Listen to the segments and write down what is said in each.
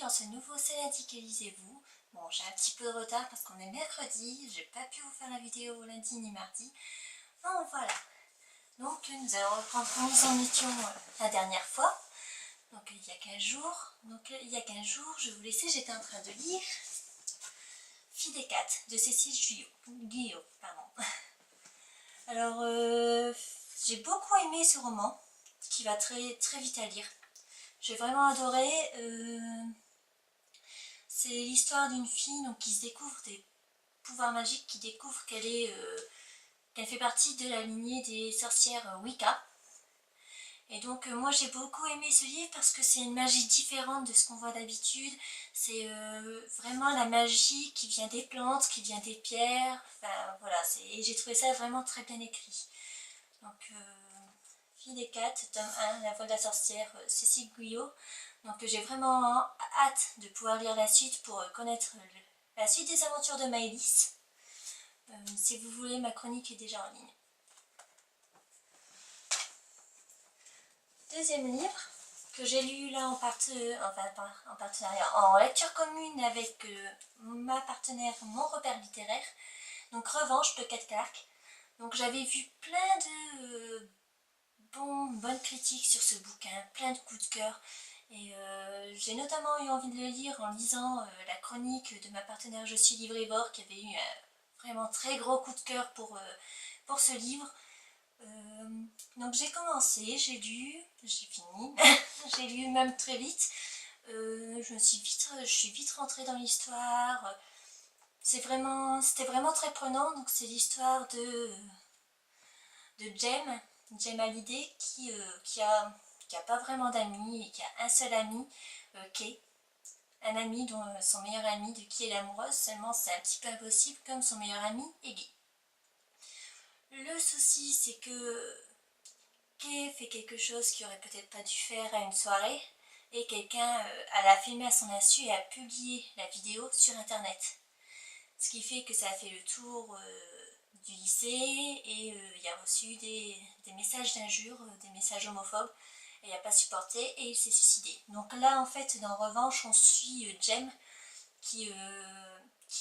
dans ce nouveau C'est lundi que lisez-vous. Bon, j'ai un petit peu de retard parce qu'on est mercredi, j'ai pas pu vous faire la vidéo lundi ni mardi. Bon, voilà. Donc, nous allons reprendre où nous en étions la dernière fois. Donc, il y a 15 jours. Donc, il y a 15 jours, je vous laissais, j'étais en train de lire Fille des 4 de Cécile Guyot. Pardon. Alors, j'ai beaucoup aimé ce roman, qui va très, très vite à lire. J'ai vraiment adoré. C'est l'histoire d'une fille donc, qui se découvre des pouvoirs magiques, qui découvre qu'elle fait partie de la lignée des sorcières Wicca. Et donc moi j'ai beaucoup aimé ce livre parce que c'est une magie différente de ce qu'on voit d'habitude. C'est vraiment la magie qui vient des plantes, qui vient des pierres. Enfin voilà, et j'ai trouvé ça vraiment très bien écrit. Donc Fille des 4, tome 1, La voix de la sorcière, Cécile Guyot. Donc j'ai vraiment hâte de pouvoir lire la suite pour connaître la suite des aventures de Maëlys. Si vous voulez, ma chronique est déjà en ligne. Deuxième livre que j'ai lu là en partenariat, en lecture commune avec ma partenaire, mon repère littéraire. Donc Revanche de Kat Clark. Donc j'avais vu plein de bonnes critiques sur ce bouquin, plein de coups de cœur. Et j'ai notamment eu envie de le lire en lisant la chronique de ma partenaire Je suis librivore qui avait eu un vraiment très gros coup de cœur pour ce livre. Donc j'ai commencé, j'ai lu, j'ai fini, j'ai lu même très vite. Je suis vite rentrée dans l'histoire. C'était vraiment très prenant. Donc c'est l'histoire de Jem Hallyday qui a pas vraiment d'amis et qui a un seul ami, Kay. Un ami dont son meilleur ami de qui elle est amoureuse, seulement c'est un petit peu impossible comme son meilleur ami est gay. Le souci c'est que Kay fait quelque chose qu'il aurait peut-être pas dû faire à une soirée et quelqu'un l'a filmé à son insu et a publié la vidéo sur internet. Ce qui fait que ça a fait le tour du lycée et il a reçu des messages d'injures, des messages homophobes et il n'a pas supporté et il s'est suicidé. Donc là en fait dans Revanche on suit Jem qui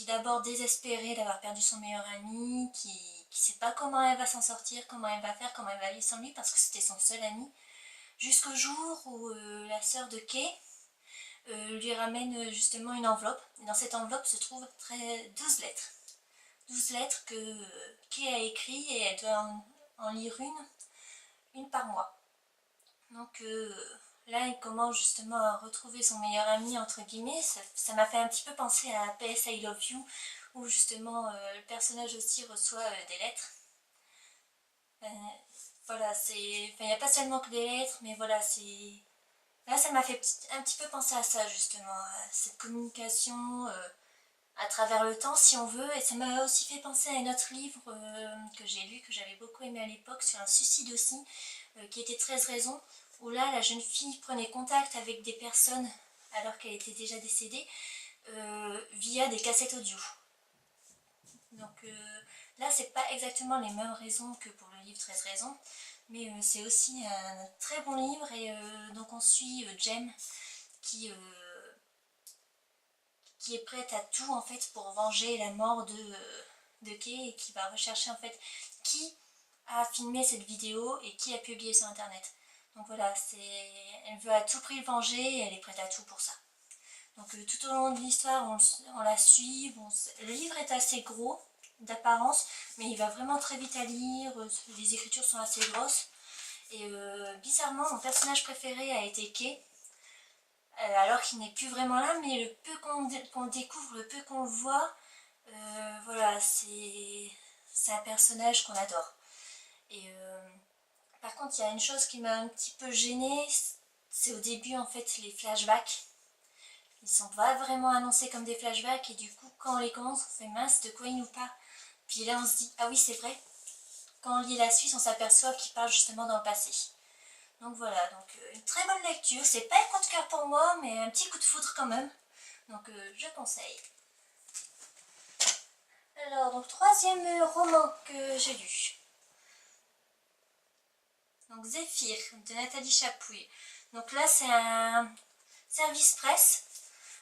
d'abord désespérée d'avoir perdu son meilleur ami, qui sait pas comment elle va s'en sortir, comment elle va faire, comment elle va vivre sans lui parce que c'était son seul ami, jusqu'au jour où la sœur de Kay lui ramène justement une enveloppe. Et dans cette enveloppe se trouvent 12 lettres. 12 lettres que Kay a écrites et elle doit en lire une par mois. Donc là, il commence justement à retrouver son meilleur ami, entre guillemets. Ça m'a fait un petit peu penser à PS I Love You, où justement le personnage aussi reçoit des lettres. Voilà, il n'y a pas seulement que des lettres, mais voilà, là, ça m'a fait un petit peu penser à ça, justement, à cette communication à travers le temps, si on veut. Et ça m'a aussi fait penser à un autre livre que j'ai lu, que j'avais beaucoup aimé à l'époque, sur un suicide aussi, qui était 13 raisons, où là, la jeune fille prenait contact avec des personnes, alors qu'elle était déjà décédée, via des cassettes audio. Donc là, c'est pas exactement les mêmes raisons que pour le livre 13 raisons, mais c'est aussi un très bon livre et donc on suit Jem qui est prête à tout en fait pour venger la mort de Kay et qui va rechercher en fait qui a filmé cette vidéo et qui a publié sur internet. Donc voilà, elle veut à tout prix le venger et elle est prête à tout pour ça. Donc tout au long de l'histoire, on la suit. Bon, le livre est assez gros d'apparence, mais il va vraiment très vite à lire. Les écritures sont assez grosses. Et bizarrement, mon personnage préféré a été Kay. Alors qu'il n'est plus vraiment là, mais le peu qu'on découvre, le peu qu'on le voit, voilà, c'est un personnage qu'on adore. Et par contre, il y a une chose qui m'a un petit peu gênée, c'est au début en fait les flashbacks. Ils sont pas vraiment annoncés comme des flashbacks et du coup quand on les commence on fait mince de quoi ils nous parlent. Puis là on se dit ah oui c'est vrai, quand on lit la suite on s'aperçoit qu'ils parlent justement dans le passé. Donc voilà, donc une très bonne lecture, c'est pas un coup de cœur pour moi mais un petit coup de foudre quand même. Donc je conseille. Alors donc troisième roman que j'ai lu. Donc Zéphyr de Nathalie Chapouille. Donc là c'est un service presse.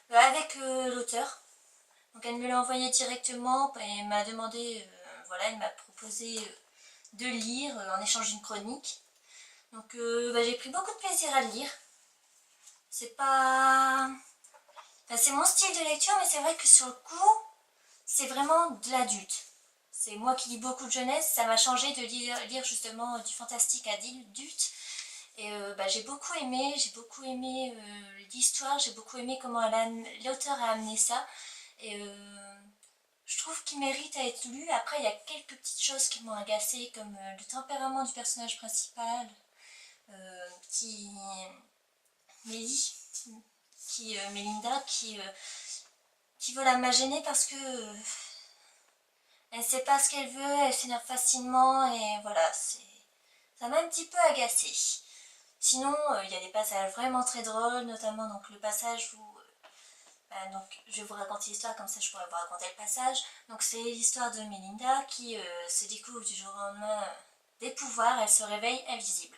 avec l'auteur. Donc elle me l'a envoyé directement et m'a demandé, voilà, elle m'a proposé de lire en échange d'une chronique. Donc j'ai pris beaucoup de plaisir à le lire. C'est pas... Enfin, c'est mon style de lecture, mais c'est vrai que sur le coup, c'est vraiment de l'adulte. C'est moi qui lis beaucoup de jeunesse, ça m'a changé de lire justement du fantastique à adulte. Et j'ai beaucoup aimé l'histoire, j'ai beaucoup aimé comment l'auteur a amené ça. Et je trouve qu'il mérite à être lu. Après, il y a quelques petites choses qui m'ont agacée, comme le tempérament du personnage principal, qui... Mélie, Mélinda, qui voilà, m'a gênée parce que elle sait pas ce qu'elle veut, elle s'énerve facilement, et voilà, ça m'a un petit peu agacée. Sinon, il y a des passages vraiment très drôles, notamment donc le passage où... donc, je vais vous raconter l'histoire, comme ça je pourrais vous raconter le passage. Donc c'est l'histoire de Mélinda qui se découvre du jour au lendemain des pouvoirs, elle se réveille invisible.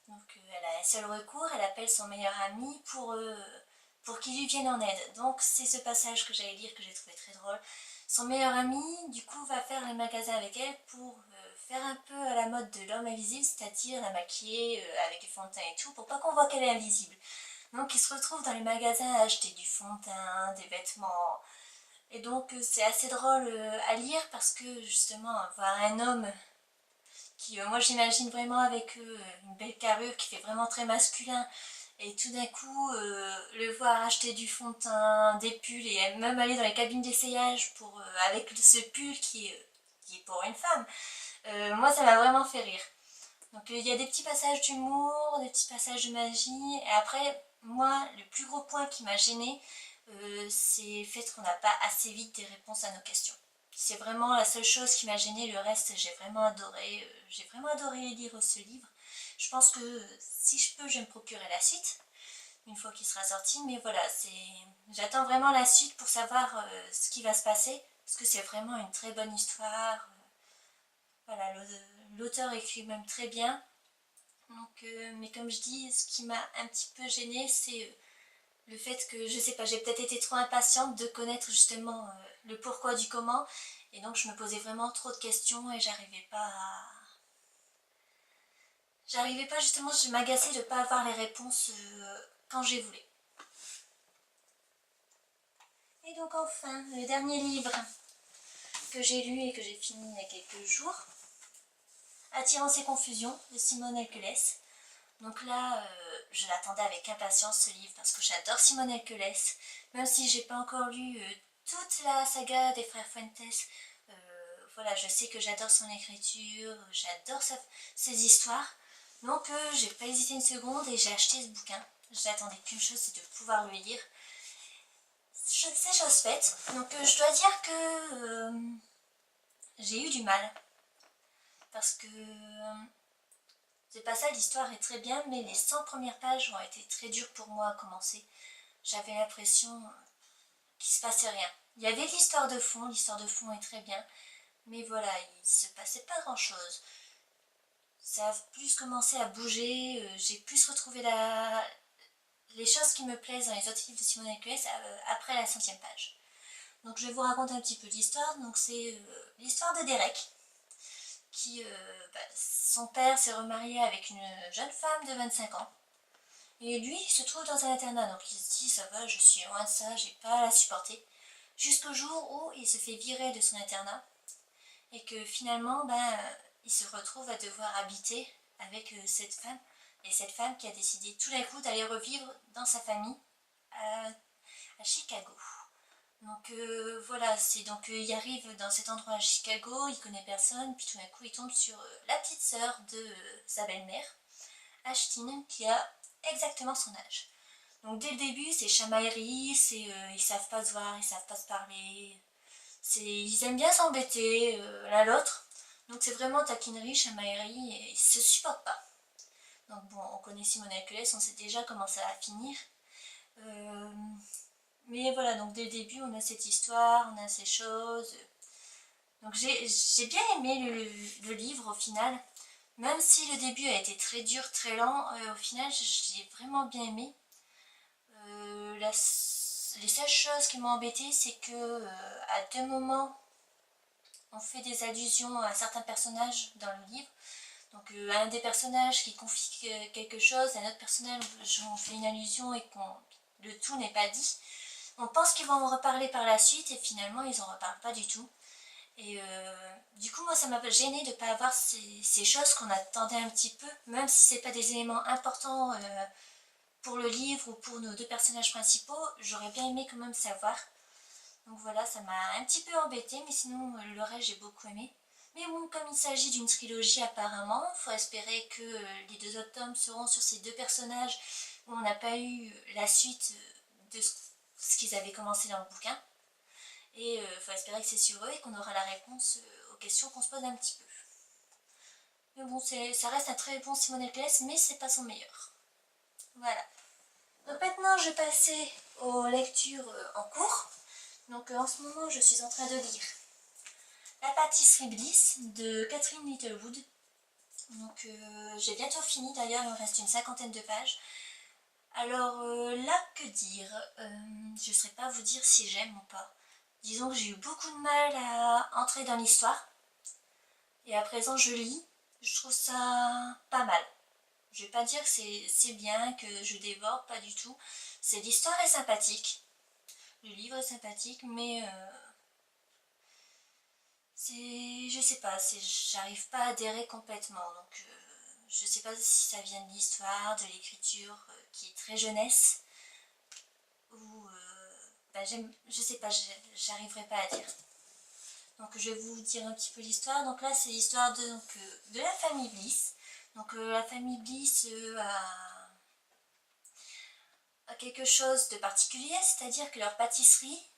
Donc elle a un seul recours, elle appelle son meilleur ami pour qu'il lui vienne en aide. Donc c'est ce passage que j'allais lire que j'ai trouvé très drôle. Son meilleur ami, du coup, va faire les magasins avec elle pour faire un peu à la mode de l'homme invisible, c'est-à-dire la maquiller avec du fond de teint et tout, pour pas qu'on voit qu'elle est invisible. Donc il se retrouve dans les magasins à acheter du fond de teint, des vêtements. Et donc c'est assez drôle à lire parce que justement, voir un homme qui, moi j'imagine vraiment avec une belle carrure qui fait vraiment très masculin, et tout d'un coup le voir acheter du fond de teint, des pulls, et même aller dans les cabines d'essayage avec ce pull qui est pour une femme, moi ça m'a vraiment fait rire. Donc il y a des petits passages d'humour, des petits passages de magie, et après moi le plus gros point qui m'a gênée, c'est le fait qu'on n'a pas assez vite des réponses à nos questions. C'est vraiment la seule chose qui m'a gênée, le reste j'ai vraiment adoré lire ce livre. Je pense que si je peux, je vais me procurer la suite, une fois qu'il sera sorti, mais voilà, j'attends vraiment la suite pour savoir ce qui va se passer, parce que c'est vraiment une très bonne histoire. Voilà, l'auteur écrit même très bien. Donc, mais comme je dis, ce qui m'a un petit peu gênée, c'est le fait que, je sais pas, j'ai peut-être été trop impatiente de connaître justement le pourquoi du comment, et donc je me posais vraiment trop de questions et j'arrivais pas justement, je m'agaçais de ne pas avoir les réponses quand j'ai voulu. Et donc enfin, le dernier livre que j'ai lu et que j'ai fini il y a quelques jours, Attirance et confusion de Simone Elkeles. Donc là, je l'attendais avec impatience ce livre parce que j'adore Simone Elkeles, même si j'ai pas encore lu toute la saga des frères Fuentes. Voilà, je sais que j'adore son écriture, j'adore ses histoires. Donc j'ai pas hésité une seconde et j'ai acheté ce bouquin. J'attendais qu'une chose, c'est de pouvoir le lire. C'est chose faite. Donc je dois dire que j'ai eu du mal. Parce que c'est pas ça, l'histoire est très bien, mais les 100 premières pages ont été très dures pour moi à commencer. J'avais l'impression qu'il se passait rien. Il y avait l'histoire de fond est très bien, mais voilà, il se passait pas grand chose. Ça a plus commencé à bouger, j'ai plus retrouvé les choses qui me plaisent dans les autres livres de Simone Elkeles après la 100e page. Donc je vais vous raconter un petit peu l'histoire. Donc c'est l'histoire de Derek, qui, son père s'est remarié avec une jeune femme de 25 ans. Et lui, il se trouve dans un internat, donc il se dit, ça va, je suis loin de ça, j'ai pas à la supporter. Jusqu'au jour où il se fait virer de son internat, et que finalement, il se retrouve à devoir habiter avec cette femme, et cette femme qui a décidé tout d'un coup d'aller revivre dans sa famille à Chicago. Donc voilà, c'est donc il arrive dans cet endroit à Chicago, il connaît personne, puis tout d'un coup il tombe sur la petite sœur de sa belle-mère, Ashtyn, qui a exactement son âge. Donc dès le début, c'est chamaillerie, ils savent pas se voir, ils savent pas se parler, ils aiment bien s'embêter l'un l'autre. Donc c'est vraiment taquinerie, chamaillerie, et ils se supportent pas. Donc bon, on connaît Simone Elkeles, on sait déjà comment ça va finir. Mais voilà, donc dès le début, on a cette histoire, on a ces choses. Donc j'ai bien aimé le livre au final. Même si le début a été très dur, très lent, au final, j'ai vraiment bien aimé. les seules choses qui m'ont embêtée, c'est que à 2 moments, on fait des allusions à certains personnages dans le livre. Donc un des personnages qui confie quelque chose, à un autre personnage on fait une allusion et le tout n'est pas dit. On pense qu'ils vont en reparler par la suite et finalement ils en reparlent pas du tout. Et du coup moi ça m'a gêné de ne pas avoir ces choses qu'on attendait un petit peu, même si c'est pas des éléments importants pour le livre ou pour nos deux personnages principaux, j'aurais bien aimé quand même savoir. Donc voilà, ça m'a un petit peu embêté, mais sinon le reste j'ai beaucoup aimé. Mais bon, comme il s'agit d'une trilogie apparemment, il faut espérer que les 2 autres tomes seront sur ces 2 personnages où on n'a pas eu la suite de ce qu'ils avaient commencé dans le bouquin. Et il faut espérer que c'est sur eux et qu'on aura la réponse aux questions qu'on se pose un petit peu. Mais bon, ça reste un très bon Simone Claes, mais c'est pas son meilleur. Voilà. Donc maintenant, je vais passer aux lectures en cours. Donc en ce moment, je suis en train de lire La pâtisserie Bliss de Catherine Littlewood. Donc j'ai bientôt fini, d'ailleurs il me reste une 50aine de pages. Alors là, que dire, je ne saurais pas vous dire si j'aime ou pas. Disons que j'ai eu beaucoup de mal à entrer dans l'histoire. Et à présent je lis, je trouve ça pas mal. Je vais pas dire que c'est bien, que je dévore, pas du tout. L'histoire est sympathique, le livre est sympathique, mais je sais pas, j'arrive pas à adhérer complètement. Donc je sais pas si ça vient de l'histoire, de l'écriture qui est très jeunesse, ou je sais pas, j'arriverai pas à dire. Donc je vais vous dire un petit peu l'histoire. Donc là c'est l'histoire de la famille Bliss. Donc la famille Bliss a quelque chose de particulier, c'est-à-dire que leur pâtisserie,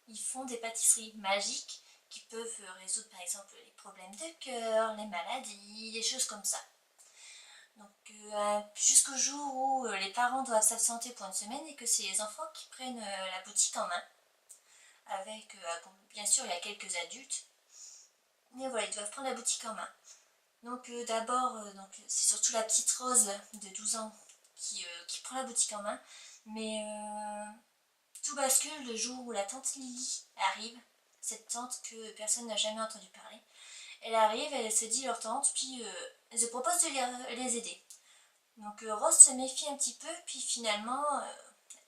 ils font des pâtisseries magiques qui peuvent résoudre par exemple les problèmes de cœur, les maladies, des choses comme ça. Donc jusqu'au jour où les parents doivent s'absenter pour une semaine et que c'est les enfants qui prennent la boutique en main. Avec, bien sûr, il y a quelques adultes. Mais voilà, ils doivent prendre la boutique en main. Donc d'abord, c'est surtout la petite Rose de 12 ans qui prend la boutique en main. Mais tout bascule le jour où la tante Lily arrive. Cette tante que personne n'a jamais entendu parler. Elle arrive, elle se dit leur tante, puis elle se propose de les aider. Donc Rose se méfie un petit peu, puis finalement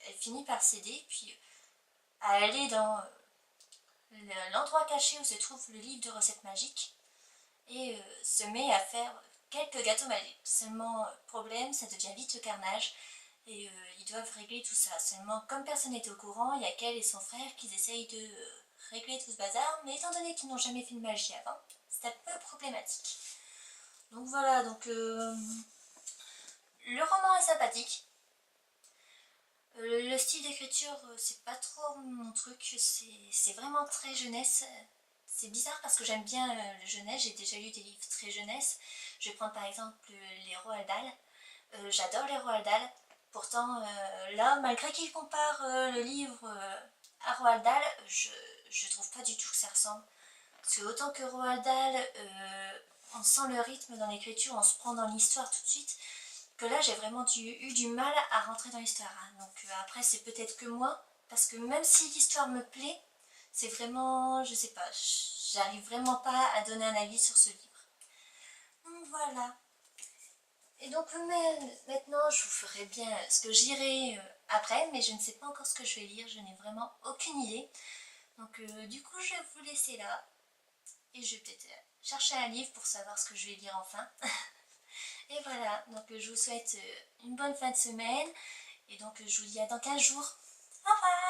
elle finit par céder, puis à aller dans l'endroit caché où se trouve le livre de recettes magiques et se met à faire quelques gâteaux magiques. Seulement, problème, ça devient vite le carnage et ils doivent régler tout ça. Seulement, comme personne n'était au courant, il y a qu'elle et son frère qui essayent de régler tout ce bazar, mais étant donné qu'ils n'ont jamais fait de magie avant, c'est un peu problématique. Donc voilà, donc le roman est sympathique. Le style d'écriture, c'est pas trop mon truc, c'est vraiment très jeunesse. C'est bizarre parce que j'aime bien le jeunesse, j'ai déjà lu des livres très jeunesse. Je vais prendre par exemple les Roald Dahl. J'adore les Roald Dahl. Pourtant, là, malgré qu'il compare le livre à Roald Dahl, je trouve pas du tout que ça ressemble. Parce que autant que Roald Dahl, on sent le rythme dans l'écriture, on se prend dans l'histoire tout de suite, que là j'ai vraiment eu du mal à rentrer dans l'histoire. Donc après c'est peut-être que moi, parce que même si l'histoire me plaît, c'est vraiment, je sais pas, j'arrive vraiment pas à donner un avis sur ce livre. Donc voilà. Et donc maintenant je vous ferai bien ce que j'irai après, mais je ne sais pas encore ce que je vais lire, je n'ai vraiment aucune idée. Donc du coup je vais vous laisser là, et je vais peut-être chercher un livre pour savoir ce que je vais lire enfin. Et voilà, donc je vous souhaite une bonne fin de semaine, et donc je vous dis à dans 15 jours. Au revoir!